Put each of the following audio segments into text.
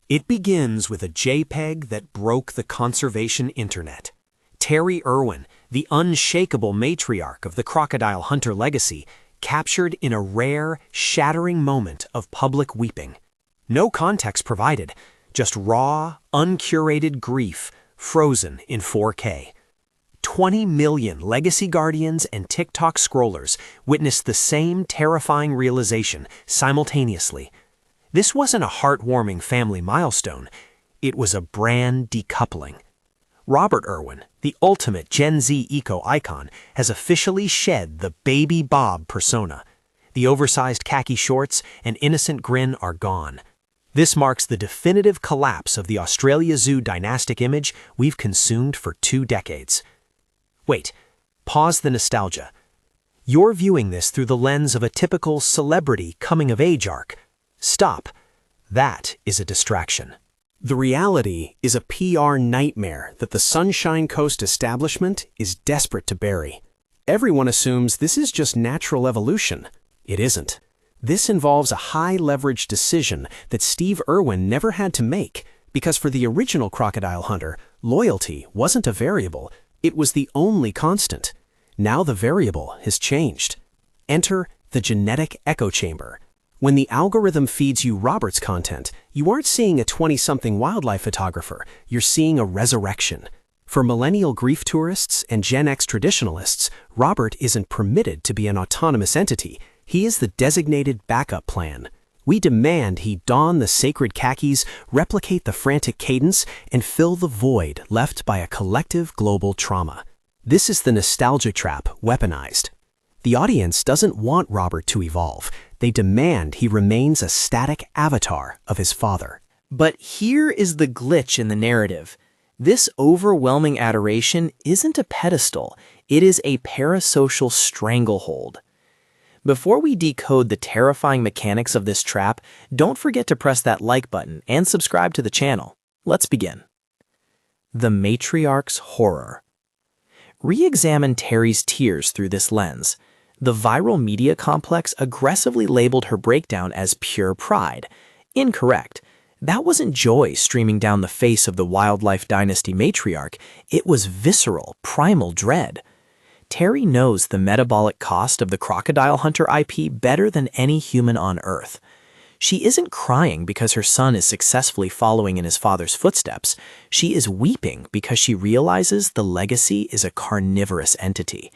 It begins with a JPEG that broke the conservation internet. Terri Irwin, the unshakable matriarch of the crocodile hunter legacy, captured in a rare, shattering moment of public weeping. No context provided, just raw, uncurated grief, frozen in 4K. 20 million legacy guardians and TikTok scrollers witnessed the same terrifying realization simultaneously. This wasn't a heartwarming family milestone, it was a brand decoupling. Robert Irwin, the ultimate Gen Z eco-icon, has officially shed the baby Bob persona. The oversized khaki shorts and innocent grin are gone. This marks the definitive collapse of the Australia Zoo dynastic image we've consumed for 2 decades. Wait, pause the nostalgia. You're viewing this through the lens of a typical celebrity coming-of-age arc. Stop. That is a distraction. The reality is a PR nightmare that the Sunshine Coast establishment is desperate to bury. Everyone assumes this is just natural evolution. It isn't. This involves a high-leverage decision that Steve Irwin never had to make, because for the original crocodile hunter, loyalty wasn't a variable, it was the only constant. Now the variable has changed. Enter the genetic echo chamber. When the algorithm feeds you Robert's content, you aren't seeing a 20-something wildlife photographer, you're seeing a resurrection. For millennial grief tourists and Gen X traditionalists, Robert isn't permitted to be an autonomous entity. He is the designated backup plan. We demand he don the sacred khakis, replicate the frantic cadence, and fill the void left by a collective global trauma. This is the nostalgia trap weaponized. The audience doesn't want Robert to evolve. They demand he remains a static avatar of his father. But here is the glitch in the narrative. This overwhelming adoration isn't a pedestal, it is a parasocial stranglehold. Before we decode the terrifying mechanics of this trap, don't forget to press that like button and subscribe to the channel. Let's begin. The matriarch's horror. Re-examine Terri's tears through this lens. The viral media complex aggressively labeled her breakdown as pure pride. Incorrect. That wasn't joy streaming down the face of the wildlife dynasty matriarch. It was visceral, primal dread. Terri knows the metabolic cost of the crocodile hunter IP better than any human on Earth. She isn't crying because her son is successfully following in his father's footsteps. She is weeping because she realizes the legacy is a carnivorous entity.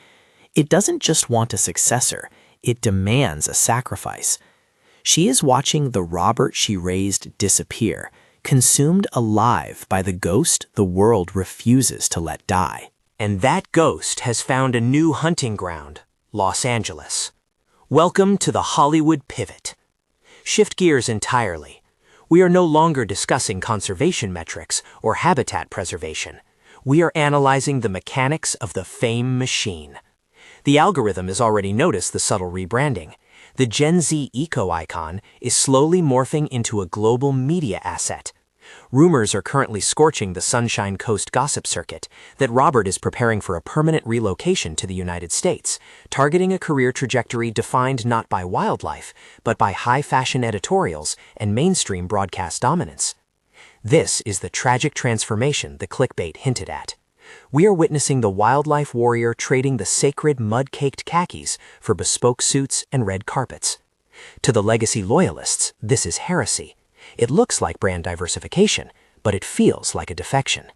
It doesn't just want a successor, it demands a sacrifice. She is watching the Robert she raised disappear, consumed alive by the ghost the world refuses to let die. And that ghost has found a new hunting ground, Los Angeles. Welcome to the Hollywood pivot. Shift gears entirely. We are no longer discussing conservation metrics or habitat preservation. We are analyzing the mechanics of the fame machine. The algorithm has already noticed the subtle rebranding. The Gen Z eco-icon is slowly morphing into a global media asset. Rumors are currently scorching the Sunshine Coast gossip circuit that Robert is preparing for a permanent relocation to the United States, targeting a career trajectory defined not by wildlife, but by high-fashion editorials and mainstream broadcast dominance. This is the tragic transformation the clickbait hinted at. We are witnessing the wildlife warrior trading the sacred mud-caked khakis for bespoke suits and red carpets. To the legacy loyalists, this is heresy. It looks like brand diversification, but it feels like a defection.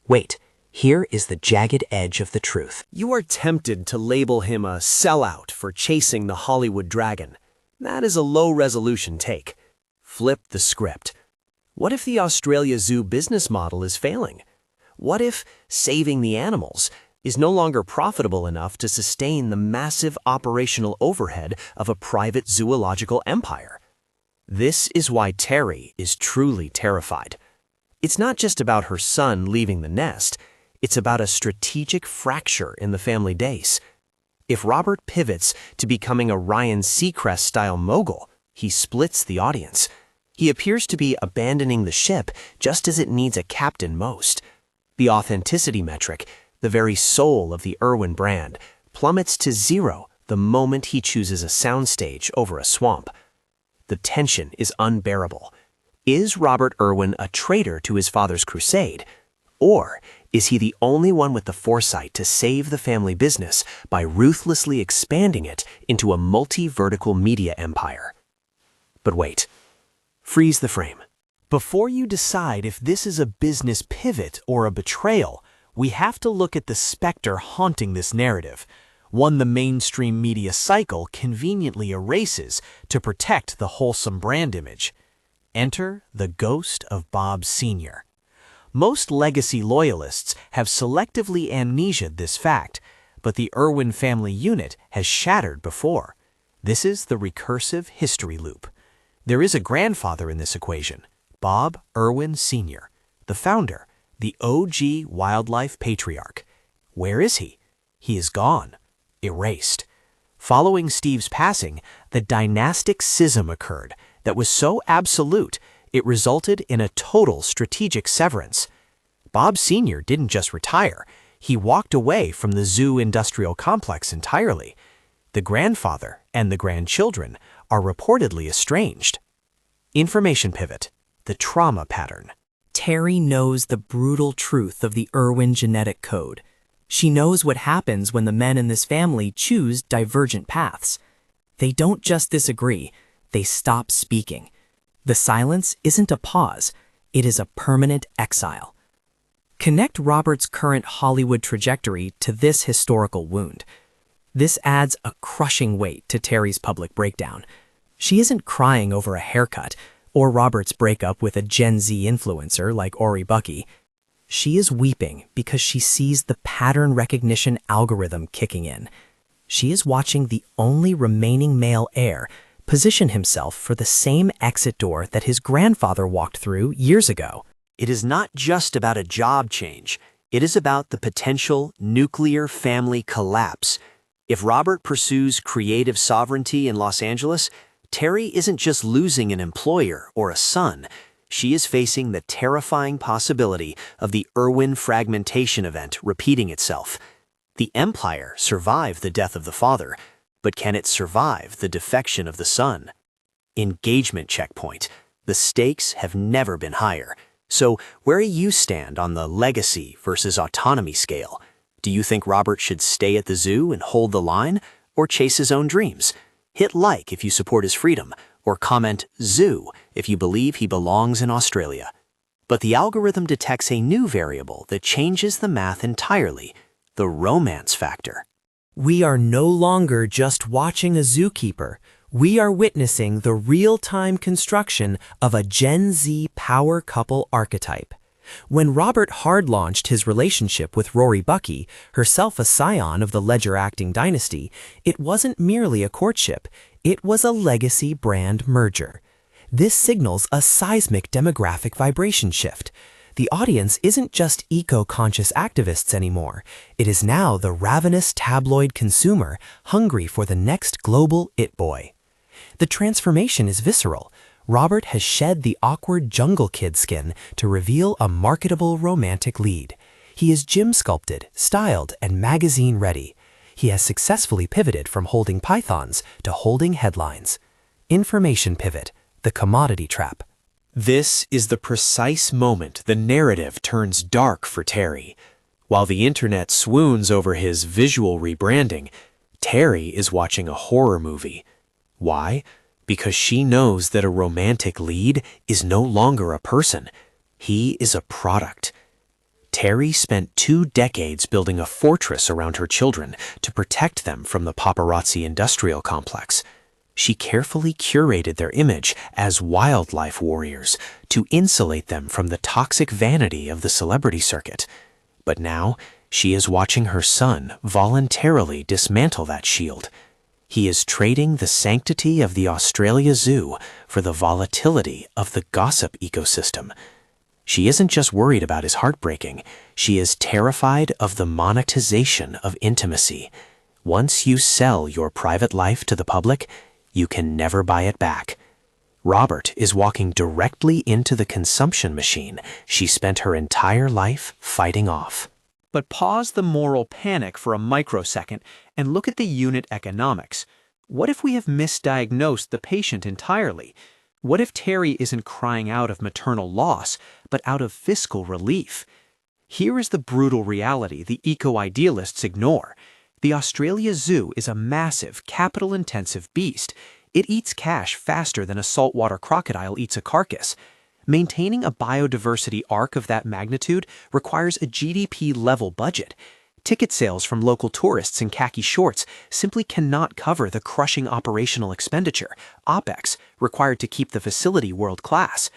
Wait, here is the jagged edge of the truth. You are tempted to label him a sellout for chasing the Hollywood dragon. That is a low-resolution take. Flip the script. What if the Australia Zoo business model is failing? What if saving the animals is no longer profitable enough to sustain the massive operational overhead of a private zoological empire? This is why Terri is truly terrified. It's not just about her son leaving the nest, it's about a strategic fracture in the family days. If Robert pivots to becoming a Ryan Seacrest-style mogul, he splits the audience. He appears to be abandoning the ship just as it needs a captain most. The authenticity metric, the very soul of the Irwin brand, plummets to 0 the moment he chooses a soundstage over a swamp. The tension is unbearable. Is Robert Irwin a traitor to his father's crusade? Or is he the only one with the foresight to save the family business by ruthlessly expanding it into a multi-vertical media empire? But wait, freeze the frame. Before you decide if this is a business pivot or a betrayal, we have to look at the specter haunting this narrative, one the mainstream media cycle conveniently erases to protect the wholesome brand image. Enter the ghost of Bob Sr. Most legacy loyalists have selectively amnesiaed this fact, but the Irwin family unit has shattered before. This is the recursive history loop. There is a grandfather in this equation, Bob Irwin Sr., the founder, the OG wildlife patriarch. Where is he? He is gone, erased. Following Steve's passing, the dynastic schism occurred that was so absolute it resulted in a total strategic severance. Bob Sr. didn't just retire, he walked away from the zoo industrial complex entirely. The grandfather and the grandchildren are reportedly estranged. Information pivot, the trauma pattern. Terri knows the brutal truth of the Irwin genetic code. She knows what happens when the men in this family choose divergent paths. They don't just disagree, they stop speaking. The silence isn't a pause, it is a permanent exile. Connect Robert's current Hollywood trajectory to this historical wound. This adds a crushing weight to Terri's public breakdown. She isn't crying over a haircut or Robert's breakup with a Gen Z influencer like Ori Bucky. She is weeping because she sees the pattern recognition algorithm kicking in. She is watching the only remaining male heir position himself for the same exit door that his grandfather walked through years ago. It is not just about a job change. It is about the potential nuclear family collapse. If Robert pursues creative sovereignty in Los Angeles, Terri isn't just losing an employer or a son. She is facing the terrifying possibility of the Irwin fragmentation event repeating itself. The empire survived the death of the father, but can it survive the defection of the son? Engagement checkpoint. The stakes have never been higher. So where do you stand on the legacy versus autonomy scale? Do you think Robert should stay at the zoo and hold the line, or chase his own dreams? Hit like if you support his freedom, or comment zoo if you believe he belongs in Australia. But the algorithm detects a new variable that changes the math entirely, the romance factor. We are no longer just watching a zookeeper. We are witnessing the real-time construction of a Gen Z power couple archetype. When Robert hard-launched his relationship with Rory Bucky, herself a scion of the Ledger-acting Dynasty, it wasn't merely a courtship, it was a legacy brand merger. This signals a seismic demographic vibration shift. The audience isn't just eco-conscious activists anymore. It is now the ravenous tabloid consumer hungry for the next global it-boy. The transformation is visceral. Robert has shed the awkward jungle kid skin to reveal a marketable romantic lead. He is gym-sculpted, styled, and magazine-ready. He has successfully pivoted from holding pythons to holding headlines. Information pivot, the commodity trap. This is the precise moment the narrative turns dark for Terri. While the internet swoons over his visual rebranding, Terri is watching a horror movie. Why? Because she knows that a romantic lead is no longer a person. He is a product. Terri spent 2 decades building a fortress around her children to protect them from the paparazzi industrial complex. She carefully curated their image as wildlife warriors to insulate them from the toxic vanity of the celebrity circuit. But now, she is watching her son voluntarily dismantle that shield. He is trading the sanctity of the Australia Zoo for the volatility of the gossip ecosystem. She isn't just worried about his heartbreaking, she is terrified of the monetization of intimacy. Once you sell your private life to the public, you can never buy it back. Robert is walking directly into the consumption machine she spent her entire life fighting off. But pause the moral panic for a microsecond and look at the unit economics. What if we have misdiagnosed the patient entirely? What if Terri isn't crying out of maternal loss, but out of fiscal relief? Here is the brutal reality the eco-idealists ignore. The Australia Zoo is a massive, capital-intensive beast. It eats cash faster than a saltwater crocodile eats a carcass. Maintaining a biodiversity arc of that magnitude requires a GDP-level budget. Ticket sales from local tourists in khaki shorts simply cannot cover the crushing operational expenditure, OPEX, required to keep the facility world-class.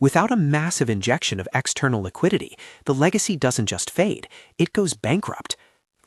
Without a massive injection of external liquidity, the legacy doesn't just fade, it goes bankrupt.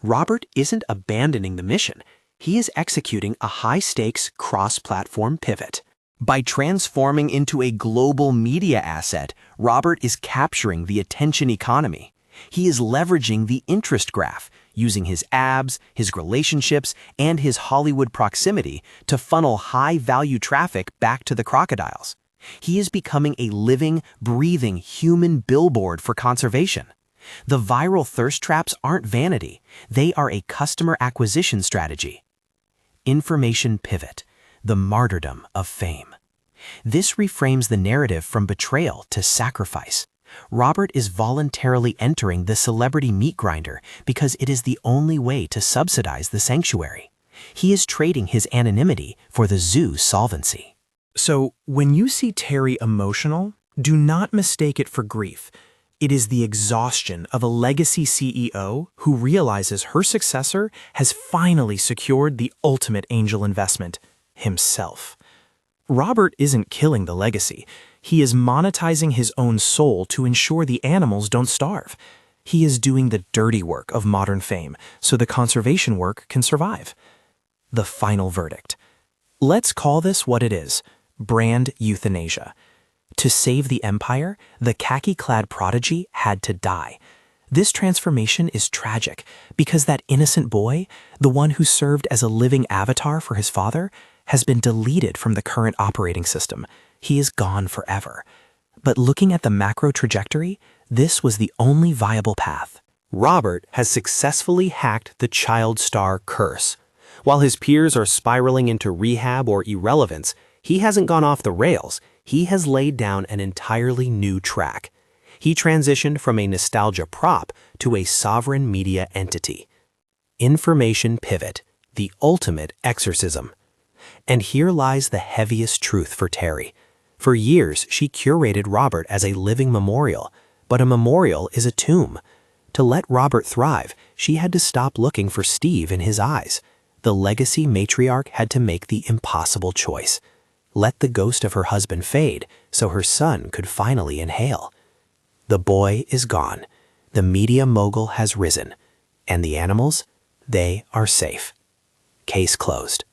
Robert isn't abandoning the mission. He is executing a high-stakes, cross-platform pivot. By transforming into a global media asset, Robert is capturing the attention economy. He is leveraging the interest graph, using his abs, his relationships, and his Hollywood proximity to funnel high-value traffic back to the crocodiles. He is becoming a living, breathing human billboard for conservation. The viral thirst traps aren't vanity. They are a customer acquisition strategy. Information pivot, the martyrdom of fame. This reframes the narrative from betrayal to sacrifice. Robert is voluntarily entering the celebrity meat grinder because it is the only way to subsidize the sanctuary. He is trading his anonymity for the zoo's solvency. So, when you see Terri emotional, do not mistake it for grief. It is the exhaustion of a legacy CEO who realizes her successor has finally secured the ultimate angel investment, himself. Robert isn't killing the legacy. He is monetizing his own soul to ensure the animals don't starve. He is doing the dirty work of modern fame so the conservation work can survive. The final verdict. Let's call this what it is: brand euthanasia. To save the empire, the khaki-clad prodigy had to die. This transformation is tragic because that innocent boy, the one who served as a living avatar for his father, has been deleted from the current operating system. He is gone forever. But looking at the macro trajectory, this was the only viable path. Robert has successfully hacked the child star curse. While his peers are spiraling into rehab or irrelevance, he hasn't gone off the rails. He has laid down an entirely new track. He transitioned from a nostalgia prop to a sovereign media entity. Information pivot, the ultimate exorcism. And here lies the heaviest truth for Terri. For years, she curated Robert as a living memorial, but a memorial is a tomb. To let Robert thrive, she had to stop looking for Steve in his eyes. The legacy matriarch had to make the impossible choice. Let the ghost of her husband fade so her son could finally inhale. The boy is gone. The media mogul has risen. And the animals, they are safe. Case closed.